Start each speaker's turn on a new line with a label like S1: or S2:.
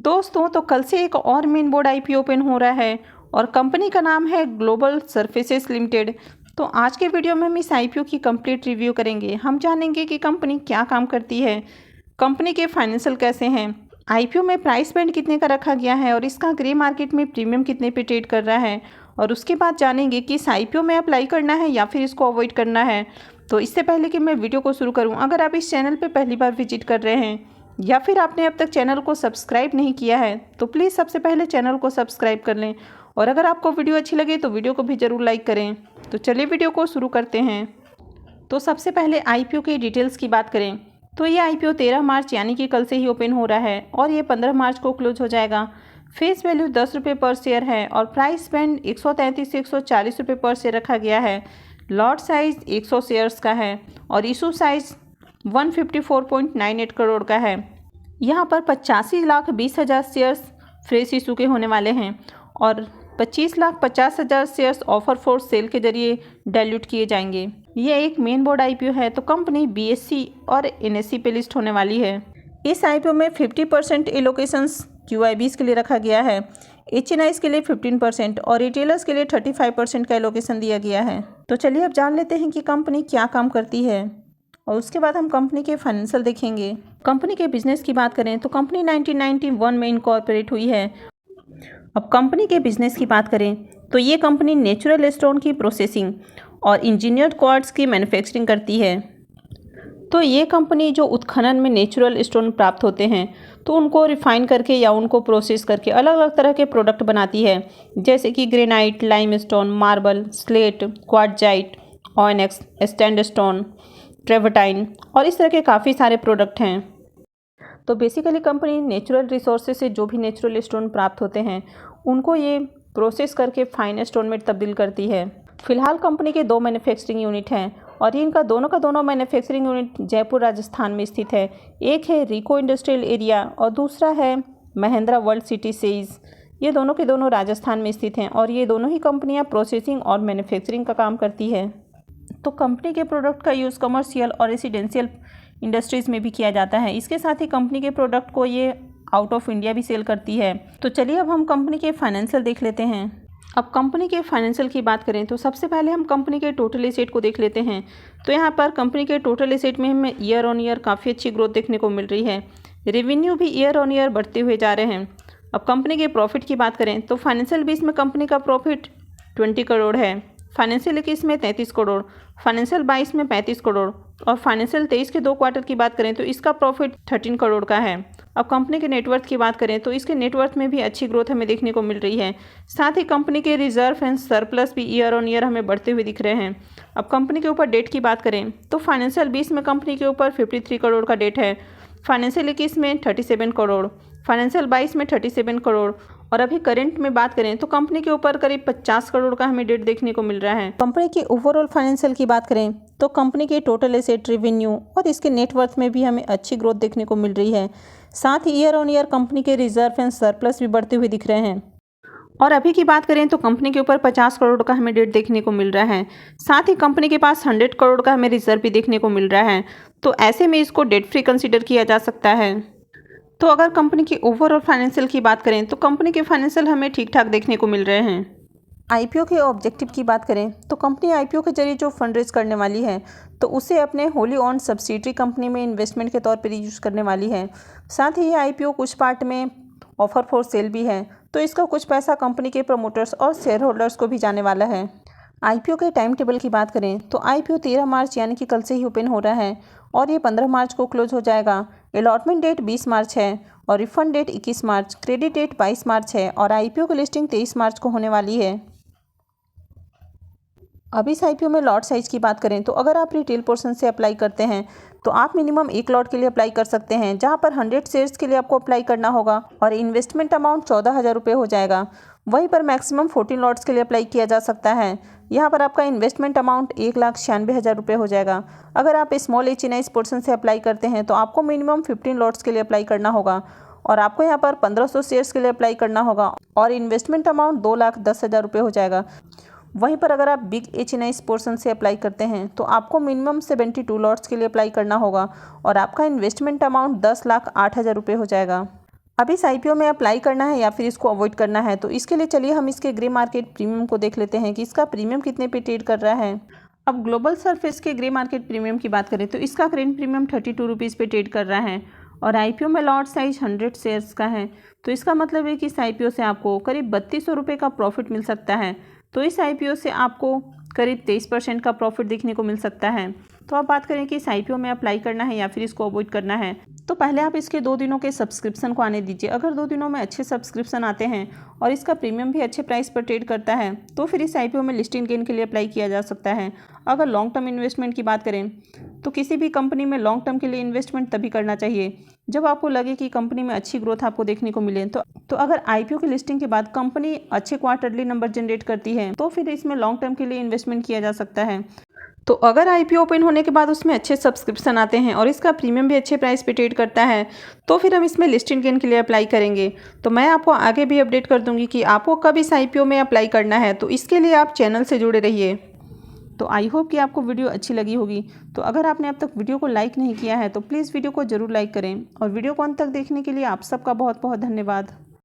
S1: दोस्तों तो कल से एक और मेन बोर्ड आईपीओ ओपन हो रहा है और कंपनी का नाम है ग्लोबल सर्फेसेस लिमिटेड। तो आज के वीडियो में हम इस आईपीओ की कंप्लीट रिव्यू करेंगे। हम जानेंगे कि कंपनी क्या काम करती है, कंपनी के फाइनेंशियल कैसे हैं, आईपीओ में प्राइस बैंड कितने का रखा गया है और इसका ग्रे मार्केट में प्रीमियम कितने पे ट्रेड कर रहा है। और उसके बाद जानेंगे कि इस आईपीओ में अप्लाई करना है या फिर इसको अवॉइड करना है। तो इससे पहले कि मैं वीडियो को शुरू करूँ, अगर आप इस चैनल पर पहली बार विजिट कर रहे हैं या फिर आपने अब तक चैनल को सब्सक्राइब नहीं किया है तो प्लीज़ सबसे पहले चैनल को सब्सक्राइब कर लें। और अगर आपको वीडियो अच्छी लगे तो वीडियो को भी ज़रूर लाइक करें। तो चलिए वीडियो को शुरू करते हैं। तो सबसे पहले आईपीओ के डिटेल्स की बात करें तो ये आईपीओ 13 मार्च यानी कि कल से ही ओपन हो रहा है और ये 15 मार्च को क्लोज हो जाएगा। फेस वैल्यू 10 रुपये पर शेयर है और प्राइस बैंड 133 से 140 रुपये पर शेयर रखा गया है। लॉट साइज 100 शेयर्स का है और इशू साइज 154.98 करोड़ का है। यहाँ पर 85,20,000 शेयर्स फ्रेश इशू के होने वाले हैं और 25,50,000 शेयर्स ऑफर फॉर सेल के जरिए डाइल्यूट किए जाएंगे। ये एक मेन बोर्ड आईपीओ है तो कंपनी बीएससी और एनएससी पे लिस्ट होने वाली है। इस आईपीओ में 50% एलोकेशंस क्यूआईबीज के लिए रखा गया है, एचएनआईज के लिए 15% और रिटेलर्स के लिए 35% का एलोकेशन दिया गया है। तो चलिए अब जान लेते हैं कि कंपनी क्या काम करती है और उसके बाद हम कंपनी के फाइनेंशियल देखेंगे। कंपनी के बिजनेस की बात करें तो कंपनी 1991 में इनकॉर्पोरेट हुई है। अब कंपनी के बिजनेस की बात करें तो ये कंपनी नेचुरल स्टोन की प्रोसेसिंग और इंजीनियर्ड क्वार्ट्ज की मैन्युफैक्चरिंग करती है। तो ये कंपनी जो उत्खनन में नेचुरल स्टोन प्राप्त होते हैं तो उनको रिफाइन करके या उनको प्रोसेस करके अलग अलग तरह के प्रोडक्ट बनाती है, जैसे कि granite, limestone, marble, slate, quartzite, onyx, sandstone, travertine और इस तरह के काफ़ी सारे प्रोडक्ट हैं। तो बेसिकली कंपनी नेचुरल रिसोर्सेज से जो भी नेचुरल स्टोन प्राप्त होते हैं उनको ये प्रोसेस करके फाइन स्टोन में तब्दील करती है। फिलहाल कंपनी के 2 मैन्युफैक्चरिंग यूनिट हैं और इनका दोनों का दोनों मैन्युफैक्चरिंग यूनिट जयपुर राजस्थान में स्थित है। एक है रिको इंडस्ट्रियल एरिया और दूसरा है महिंद्रा वर्ल्ड सिटी सेज। ये दोनों के दोनों राजस्थान में स्थित हैं और ये दोनों ही कंपनियां प्रोसेसिंग और मैन्युफैक्चरिंग का काम करती है। तो कंपनी के प्रोडक्ट का यूज़ कमर्शियल और रेसिडेंशियल इंडस्ट्रीज़ में भी किया जाता है। इसके साथ ही कंपनी के प्रोडक्ट को ये आउट ऑफ इंडिया भी सेल करती है। तो चलिए अब हम कंपनी के फाइनेंशियल देख लेते हैं। अब कंपनी के फाइनेंशियल की बात करें तो सबसे पहले हम कंपनी के टोटल एसेट को देख लेते हैं। तो यहाँ पर कंपनी के टोटल एसेट में हमें ईयर ऑन ईयर काफ़ी अच्छी ग्रोथ देखने को मिल रही है। रेवेन्यू भी ईयर ऑन ईयर बढ़ते हुए जा रहे हैं। अब कंपनी के प्रॉफिट की बात करें तो फाइनेंशियल 20 में कंपनी का प्रॉफिट 20 करोड़ है, फाइनेंशियल 21 में 33 करोड़, फाइनेंशियल 22 में 35 करोड़ और फाइनेंशियल 23 के 2 क्वार्टर की बात करें तो इसका प्रॉफिट 13 करोड़ का है। अब कंपनी के नेटवर्थ की बात करें तो इसके नेटवर्थ में भी अच्छी ग्रोथ हमें देखने को मिल रही है। साथ ही कंपनी के रिजर्व एंड सरप्लस भी ईयर ऑन ईयर हमें बढ़ते हुए दिख रहे हैं। अब कंपनी के ऊपर डेट की बात करें तो फाइनेंशियल 20 में कंपनी के ऊपर 53 करोड़ का डेट है, फाइनेंशियल 21 में 37 करोड़, फाइनेंशियल 22 में 37 करोड़ और अभी करंट में बात करें तो कंपनी के ऊपर करीब 50 करोड़ का हमें डेट देखने को मिल रहा है। कंपनी के ओवरऑल फाइनेंशियल की बात करें तो कंपनी के टोटल एसेट, रेवेन्यू और इसके नेटवर्थ में भी हमें अच्छी ग्रोथ देखने को मिल रही है। साथ ही ईयर ऑन ईयर कंपनी के रिजर्व एंड सरप्लस भी बढ़ते हुए दिख रहे हैं। और अभी की बात करें तो कंपनी के ऊपर 50 करोड़ का हमें डेट देखने को मिल रहा है। साथ ही कंपनी के पास 100 करोड़ का हमें रिजर्व भी देखने को मिल रहा है। तो ऐसे में इसको डेट फ्री कंसिडर किया जा सकता है। तो अगर कंपनी की ओवरऑल फाइनेंशियल की बात करें तो कंपनी के फाइनेंशियल हमें ठीक ठाक देखने को मिल रहे हैं। आईपीओ के ऑब्जेक्टिव की बात करें तो कंपनी आईपीओ के जरिए जो फंड रेज करने वाली है तो उसे अपने होली ऑन सब्सिडियरी कंपनी में इन्वेस्टमेंट के तौर पर यूज़ करने वाली है। साथ ही ये आईपीओ कुछ पार्ट में ऑफर फॉर सेल भी है तो इसका कुछ पैसा कंपनी के प्रमोटर्स और शेयर होल्डर्स को भी जाने वाला है। आईपीओ के टाइम टेबल की बात करें तो आईपीओ 13 मार्च यानी कि कल से ही ओपन हो रहा है और ये 15 मार्च को क्लोज हो जाएगा। अलॉटमेंट डेट 20 मार्च है और रिफंड डेट 21 मार्च, क्रेडिट डेट 22 मार्च है और आईपीओ की लिस्टिंग 23 मार्च को होने वाली है। अब इस आईपीओ में लॉट साइज़ की बात करें तो अगर आप रिटेल पोर्शन से अप्लाई करते हैं तो आप मिनिमम 1 लॉट के लिए अप्लाई कर सकते हैं, जहां पर 100 शेयर्स के लिए आपको अप्लाई करना होगा और इन्वेस्टमेंट अमाउंट 14,000 रुपये हो जाएगा। वहीं पर मैक्सिमम 14 लॉट्स के लिए अप्लाई किया जा सकता है। यहाँ पर आपका इन्वेस्टमेंट अमाउंट 1,96,000 रुपये हो जाएगा। अगर आप स्मॉल एचएनआई पोर्शन से अप्लाई करते हैं तो आपको मिनिमम 15 लॉट्स के लिए अप्लाई करना होगा और आपको यहाँ पर 1500 शेयर्स के लिए अप्लाई करना होगा और इन्वेस्टमेंट अमाउंट 2,10,000 रुपये हो जाएगा। वहीं पर अगर आप बिग एचएनआई पोर्शन से अप्लाई करते हैं तो आपको मिनिमम 72 लॉट्स के लिए अप्लाई करना होगा और आपका इन्वेस्टमेंट अमाउंट 10,08,000 रुपये हो जाएगा। अब इस आईपीओ में अप्लाई करना है या फिर इसको अवॉइड करना है, तो इसके लिए चलिए हम इसके ग्रे मार्केट प्रीमियम को देख लेते हैं कि इसका प्रीमियम कितने पे ट्रेड कर रहा है। अब ग्लोबल सरफेस के ग्रे मार्केट प्रीमियम की बात करें तो इसका करेंट प्रीमियम 32 रुपीज़ पे ट्रेड कर रहा है और आईपीओ में लॉट साइज 100 शेयर्स का है। तो इसका मतलब है कि इस आईपीओ से आपको करीब 3200 रुपये का प्रॉफिट मिल सकता है। तो इस आईपीओ से आपको करीब 23% का प्रॉफिट देखने को मिल सकता है। तो अब बात करें कि इस आईपीओ में अप्लाई करना है या फिर इसको अवॉइड करना है, तो पहले आप इसके 2 दिनों के सब्सक्रिप्शन को आने दीजिए। अगर 2 दिनों में अच्छे सब्सक्रिप्शन आते हैं और इसका प्रीमियम भी अच्छे प्राइस पर ट्रेड करता है तो फिर इस आईपीओ में लिस्टिंग गेन के लिए अप्लाई किया जा सकता है। अगर लॉन्ग टर्म इन्वेस्टमेंट की बात करें तो किसी भी कंपनी में लॉन्ग टर्म के लिए इन्वेस्टमेंट तभी करना चाहिए जब आपको लगे कि कंपनी में अच्छी ग्रोथ आपको देखने को मिले। तो अगर आईपीओ की लिस्टिंग के बाद कंपनी अच्छे क्वार्टरली नंबर जनरेट करती है तो फिर इसमें लॉन्ग टर्म के लिए इन्वेस्टमेंट किया जा सकता है। तो अगर आईपीओ ओपन होने के बाद उसमें अच्छे सब्सक्रिप्शन आते हैं और इसका प्रीमियम भी अच्छे प्राइस पे ट्रेड करता है तो फिर हम इसमें लिस्टिंग गेन के लिए अप्लाई करेंगे। तो मैं आपको आगे भी अपडेट कर दूंगी कि आपको कब इस आईपीओ में अप्लाई करना है, तो इसके लिए आप चैनल से जुड़े रहिए। तो आई होप कि आपको वीडियो अच्छी लगी होगी। तो अगर आपने अब तक वीडियो को लाइक नहीं किया है तो प्लीज़ वीडियो को ज़रूर लाइक करें और वीडियो को अंत तक देखने के लिए आप सबका बहुत बहुत धन्यवाद।